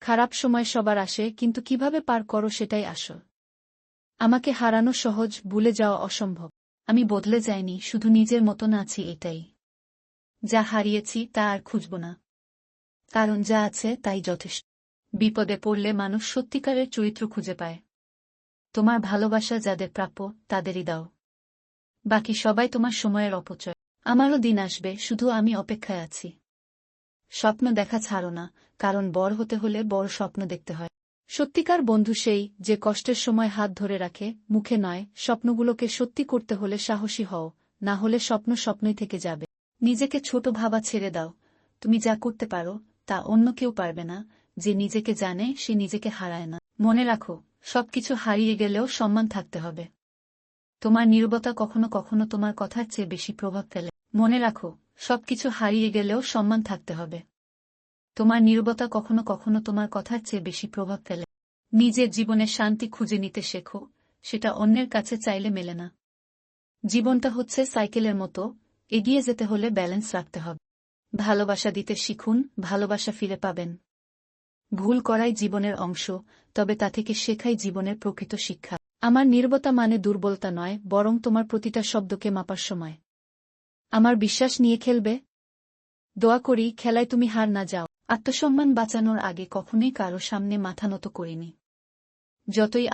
খারাপ সময় সবার আসে, কিন্তু কিভাবে পার করো সেটাই আসল। আমাকে হারানো সহজ, ভুলে যাওয়া অসম্ভব। আমি বদলে যাইনি, শুধু নিজের মতন আছি, এটাই। যা হারিয়েছি তা আর খুঁজব না, কারণ যা আছে তাই যথেষ্ট। বিপদে পড়লে মানুষ সত্যিকারের চরিত্র খুঁজে পায়। তোমার ভালোবাসা যাদের প্রাপ্য তাদেরই দাও, বাকি সবাই তোমার সময়ের অপচয়। আমারও দিন আসবে, শুধু আমি অপেক্ষায় আছি। স্বপ্ন দেখা ছাড়ো না, কারণ বড় হতে হলে বড় স্বপ্ন দেখতে হয়। সত্যিকার বন্ধু সেই যে কষ্টের সময় হাত ধরে রাখে, মুখে নয়। স্বপ্নগুলোকে সত্যি করতে হলে সাহসী হও, না হলে স্বপ্ন স্বপ্নই থেকে যাবে। নিজেকে ছোট ভাবা ছেড়ে দাও। তুমি যা করতে পারো তা অন্য কেউ পারবে না। যে নিজেকে জানে সে নিজেকে হারায় না। মনে রাখো, সবকিছু হারিয়ে গেলেও সম্মান থাকতে হবে। তোমার নীরবতা কখনো কখনো তোমার কথার চেয়ে বেশি প্রভাব ফেলে। মনে রাখো, সবকিছু হারিয়ে গেলেও সম্মান থাকতে হবে। তোমার নীরবতা কখনো কখনো তোমার কথার চেয়ে বেশি প্রভাব ফেলে। নিজের জীবনে শান্তি খুঁজে নিতে শেখো, সেটা অন্যের কাছে চাইলে মেলে না। জীবনটা হচ্ছে সাইকেলের মতো, এগিয়ে যেতে হলে ব্যালেন্স রাখতে হবে। ভালোবাসা দিতে শিখুন, ভালোবাসা ফিরে পাবেন। ভুল করাই জীবনের অংশ, তবে তা থেকে শেখাই জীবনের প্রকৃত শিক্ষা। আমার নীরবতা মানে দুর্বলতা নয়, বরং তোমার প্রতিটা শব্দকে মাপার সময়। আমার বিশ্বাস নিয়ে খেলবে। দোয়া করি খেলায় তুমি হার না যাও। আত্মসম্মান বাঁচানোর আগে কখনোই কারো সামনে মাথা নত করিনি। যতই